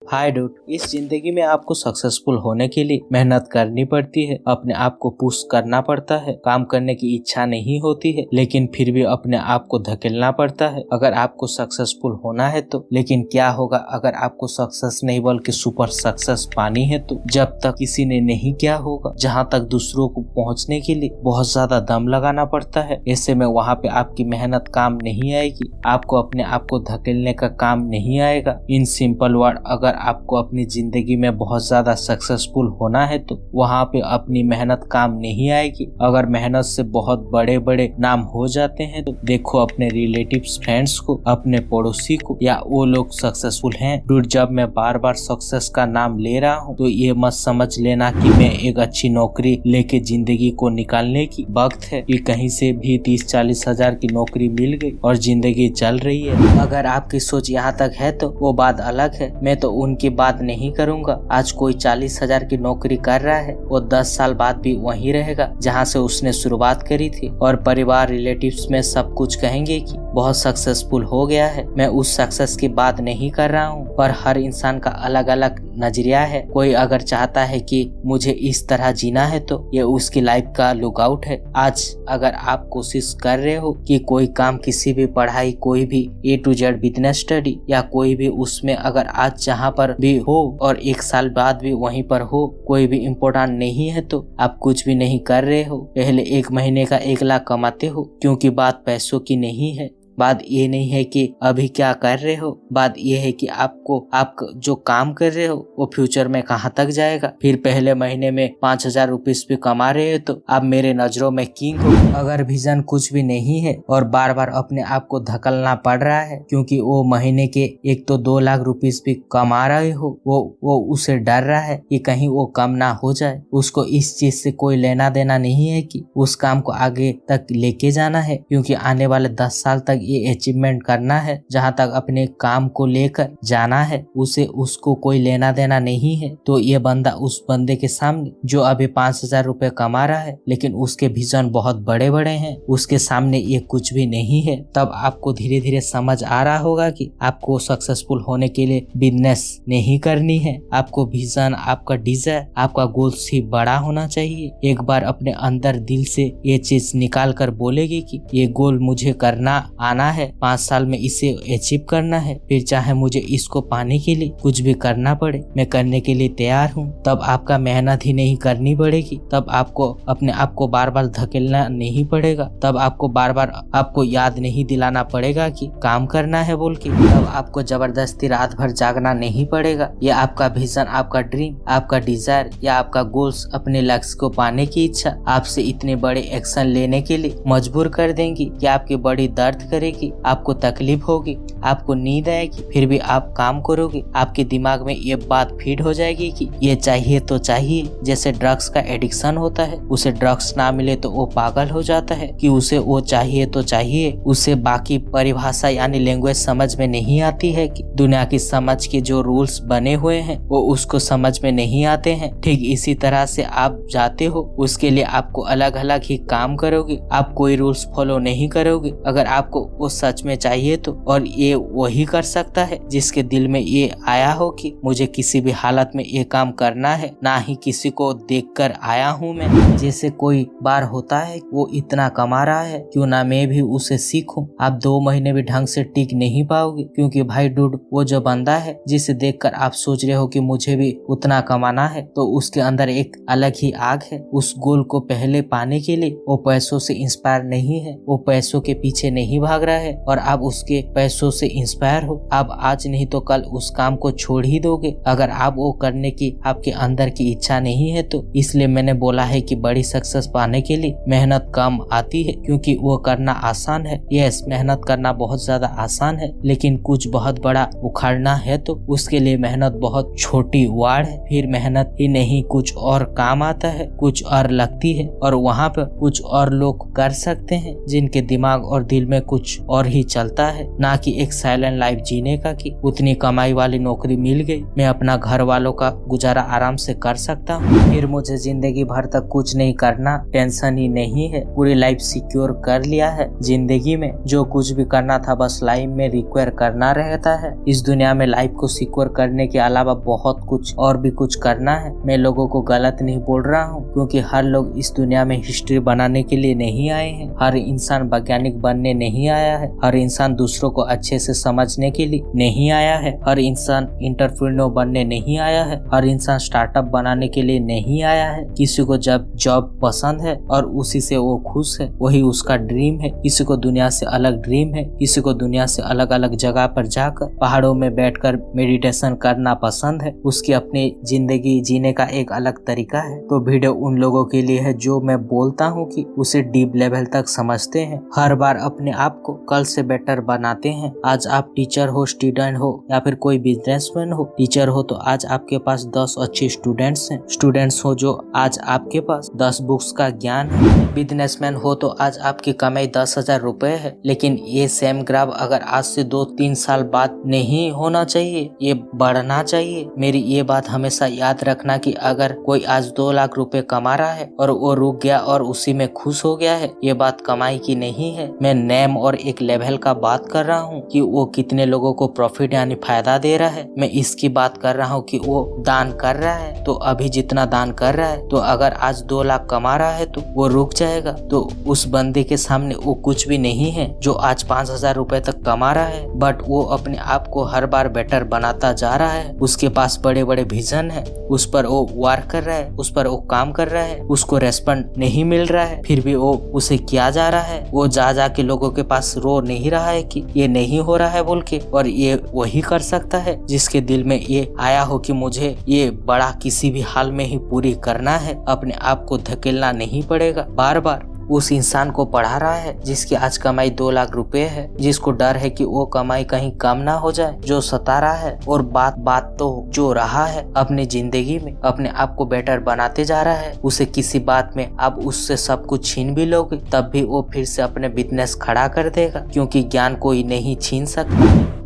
हाय dude, इस जिंदगी में आपको सक्सेसफुल होने के लिए मेहनत करनी पड़ती है, अपने आप को पुश करना पड़ता है। काम करने की इच्छा नहीं होती है लेकिन फिर भी अपने आप को धकेलना पड़ता है अगर आपको सक्सेसफुल होना है तो। लेकिन क्या होगा अगर आपको सक्सेस नहीं बल्कि सुपर सक्सेस पानी है तो? जब तक किसी ने नहीं किया होगा, जहाँ तक दूसरों को पहुँचने के लिए बहुत ज्यादा दम लगाना पड़ता है। ऐसे में वहाँ पे आपकी मेहनत काम नहीं आएगी, आपको अपने आप को धकेलने का काम नहीं आएगा। इन सिंपल वर्ड, अगर आपको अपनी जिंदगी में बहुत ज्यादा सक्सेसफुल होना है तो वहाँ पे अपनी मेहनत काम नहीं आएगी। अगर मेहनत से बहुत बड़े बड़े नाम हो जाते हैं तो देखो अपने रिलेटिव्स, फ्रेंड्स को, अपने पड़ोसी को, या वो लोग सक्सेसफुल हैं। डूड, जब मैं बार बार सक्सेस का नाम ले रहा हूँ तो ये मत समझ लेना कि मैं एक अच्छी नौकरी लेके जिंदगी को निकालने की वक्त है कि कहीं से भी 30-40 हजार की नौकरी मिल गई और जिंदगी चल रही है। अगर आपकी सोच यहाँ तक है तो वो बात अलग है, मैं तो उनकी बात नहीं करूंगा। आज कोई 40 हजार की नौकरी कर रहा है, वो 10 साल बाद भी वहीं रहेगा जहाँ से उसने शुरुआत करी थी, और परिवार, रिलेटिव्स में सब कुछ कहेंगे कि बहुत सक्सेसफुल हो गया है। मैं उस सक्सेस की बात नहीं कर रहा हूँ, पर हर इंसान का अलग अलग नजरिया है। कोई अगर चाहता है कि मुझे इस तरह जीना है तो ये उसकी लाइफ का लुकआउट है। आज अगर आप कोशिश कर रहे हो कि कोई काम, किसी भी पढ़ाई, कोई भी A to Z business study या कोई भी, उसमें अगर आज जहाँ पर भी हो और 1 साल बाद भी वहीं पर हो, कोई भी इम्पोर्टेंट नहीं है तो आप कुछ भी नहीं कर रहे हो। पहले 1 महीने का 1 लाख कमाते हो, क्योंकि बात पैसों की नहीं है। बात ये नहीं है कि अभी क्या कर रहे हो, बात ये है कि आप जो काम कर रहे हो वो फ्यूचर में कहाँ तक जाएगा। फिर पहले महीने में 5,000 रुपीज भी कमा रहे हो तो आप मेरे नजरों में किंग हो। अगर विजन कुछ भी नहीं है और बार बार अपने आप को धकलना पड़ रहा है क्योंकि वो महीने के 1 तो 2 लाख रुपीज भी कमा रहे हो, वो उसे डर रहा है कि कहीं वो कम ना हो जाए। उसको इस चीज से कोई लेना देना नहीं है कि उस काम को आगे तक लेके जाना है, क्योंकि आने वाले 10 साल तक ये अचीवमेंट करना है। जहाँ तक अपने काम को लेकर जाना है उसको कोई लेना देना नहीं है। तो ये बंदा, उस बंदे के सामने जो अभी 5,000 रुपए कमा रहा है लेकिन उसके विजन बहुत बड़े बड़े हैं, उसके सामने ये कुछ भी नहीं है। तब आपको धीरे धीरे समझ आ रहा होगा कि आपको सक्सेसफुल होने के लिए बिजनेस नहीं करनी है। आपको विजन, आपका डिजायर, आपका गोल्स ही बड़ा होना चाहिए। एक बार अपने अंदर दिल से ये चीज निकाल कर बोलेगी कि ये गोल मुझे करना आना है, 5 साल में इसे अचीव करना है, फिर चाहे मुझे इसको पाने के लिए कुछ भी करना पड़े, मैं करने के लिए तैयार हूँ। तब आपका मेहनत ही नहीं करनी पड़ेगी, तब आपको अपने आप को बार बार धकेलना नहीं पड़ेगा, तब आपको बार बार आपको याद नहीं दिलाना पड़ेगा कि काम करना है बोल के, तब आपको जबरदस्ती रात भर जागना नहीं पड़ेगा। ये आपका विजन, आपका ड्रीम, आपका डिजायर या आपका गोल्स, अपने लक्ष्य को पाने की इच्छा आपसे इतने बड़े एक्शन लेने के लिए मजबूर कर देंगी कि आपकी बड़ी दर्द करेगी, आपको तकलीफ होगी, आपको नींद आएगी, फिर भी आप काम करोगे। आपके दिमाग में ये बात फीड हो जाएगी कि ये चाहिए तो चाहिए। जैसे ड्रग्स का एडिक्शन होता है, उसे ड्रग्स ना मिले तो वो पागल हो जाता है कि उसे वो चाहिए तो चाहिए। उसे बाकी परिभाषा यानी लैंग्वेज समझ में नहीं आती है कि दुनिया की समझ के जो रूल्स बने हुए हैं वो उसको समझ में नहीं आते हैं। ठीक इसी तरह से आप जाते हो, उसके लिए आपको अलग अलग ही काम करोगे, आप कोई रूल्स फॉलो नहीं करोगे। अगर आपको वो सच में चाहिए तो, और ये वही कर सकता है जिसके दिल में ये आया हो कि मुझे किसी भी हालत में ये काम करना है, ना ही किसी को देखकर आया हूँ मैं। जैसे कोई बार होता है वो इतना कमा रहा है, क्यों ना मैं भी उसे सीखूं। आप 2 महीने भी ढंग से टिक नहीं पाओगे, क्योंकि भाई डूड, वो जो बंदा है जिसे देखकर आप सोच रहे हो कि मुझे भी उतना कमाना है, तो उसके अंदर एक अलग ही आग है। उस गोल को पहले पाने के लिए वो पैसों से इंस्पायर नहीं है, वो पैसों के पीछे नहीं भाग रहा है, और आप उसके पैसों से इंस्पायर हो। आप आज नहीं तो कल उस काम को छोड़ ही दोगे अगर आप वो करने की आपके अंदर की इच्छा नहीं है तो। इसलिए मैंने बोला है कि बड़ी सक्सेस पाने के लिए मेहनत कम आती है, क्योंकि वो करना आसान है। यस, मेहनत करना बहुत ज्यादा आसान है, लेकिन कुछ बहुत बड़ा उखाड़ना है तो उसके लिए मेहनत बहुत छोटी वाड़ है। फिर मेहनत ही नहीं, कुछ और काम आता है, कुछ और लगती है, और वहाँ पर कुछ और लोग कर सकते हैं जिनके दिमाग और दिल में कुछ कुछ और ही चलता है, ना कि एक साइलेंट लाइफ जीने का कि उतनी कमाई वाली नौकरी मिल गई, मैं अपना घर वालों का गुजारा आराम से कर सकता हूँ, फिर मुझे जिंदगी भर तक कुछ नहीं करना, टेंशन ही नहीं है, पूरी लाइफ सिक्योर कर लिया है। जिंदगी में जो कुछ भी करना था बस लाइफ में रिक्वायर करना रहता है। इस दुनिया में लाइफ को सिक्योर करने के अलावा बहुत कुछ और भी कुछ करना है। मैं लोगों को गलत नहीं बोल रहा हूँ, क्योंकि हर लोग इस दुनिया में हिस्ट्री बनाने के लिए नहीं आए हैं। हर इंसान वैज्ञानिक बनने नहीं आया है, हर इंसान दूसरों को अच्छे से समझने के लिए नहीं आया है, हर इंसान एंटरप्रेन्योर बनने नहीं आया है, हर इंसान स्टार्टअप बनाने के लिए नहीं आया है। किसी को जब जॉब पसंद है और उसी से वो खुश है, वही उसका ड्रीम है। किसी को दुनिया से अलग ड्रीम है, किसी को दुनिया से अलग अलग जगह पर जाकर पहाड़ों में बैठकर मेडिटेशन करना पसंद है। उसकी अपनी जिंदगी जीने का एक अलग तरीका है। तो वीडियो उन लोगों के लिए है जो मैं बोलता हूँ कि उसे डीप लेवल तक समझते हैं, हर बार अपने आप को कल से बेटर बनाते हैं। आज आप टीचर हो, स्टूडेंट हो या फिर कोई बिजनेसमैन हो। टीचर हो तो आज आपके पास 10 अच्छे स्टूडेंट्स हैं। स्टूडेंट्स हो जो आज आपके पास 10 बुक्स का ज्ञान है। बिजनेसमैन हो तो आज आपकी कमाई 10,000 रुपए है। लेकिन ये सेम ग्राफ अगर आज से 2-3 साल बाद नहीं होना चाहिए, ये बढ़ना चाहिए। मेरी ये बात हमेशा याद रखना कि अगर कोई आज 2 लाख रुपए कमा रहा है और वो रुक गया और उसी में खुश हो गया है, ये बात कमाई की नहीं है। मैं नेम और एक लेवल का बात कर रहा हूँ कि वो कितने लोगों को प्रॉफिट यानी फायदा दे रहा है। मैं इसकी बात कर रहा हूँ कि वो दान कर रहा है, तो अभी जितना दान कर रहा है, तो अगर आज 2 लाख कमा रहा है तो वो रुक जाएगा। तो उस बंदे के सामने वो कुछ भी नहीं है जो आज 5,000 रुपए तक कमा रहा है, बट वो अपने आप को हर बार बेटर बनाता जा रहा है। उसके पास बड़े बड़े विजन है, उस पर वो वर्क कर रहा है, उस पर वो काम कर रहा है, उसको रेस्पॉन्ड नहीं मिल रहा है, फिर भी वो उसे किया जा रहा है। वो जा के लोगों के पास रो नहीं रहा है कि ये नहीं हो रहा है बोल के, और ये वही कर सकता है जिसके दिल में ये आया हो कि मुझे ये बड़ा किसी भी हाल में ही पूरी करना है। अपने आप को धकेलना नहीं पड़ेगा बार बार। उस इंसान को पढ़ा रहा है जिसकी आज कमाई 2 लाख रुपए है, जिसको डर है कि वो कमाई कहीं कम ना हो जाए, जो सता रहा है और बात तो जो रहा है अपनी जिंदगी में अपने आप को बेटर बनाते जा रहा है। उसे किसी बात में आप उससे सब कुछ छीन भी लोगे तब भी वो फिर से अपने बिजनेस खड़ा कर देगा, क्योंकि ज्ञान कोई नहीं छीन सकता।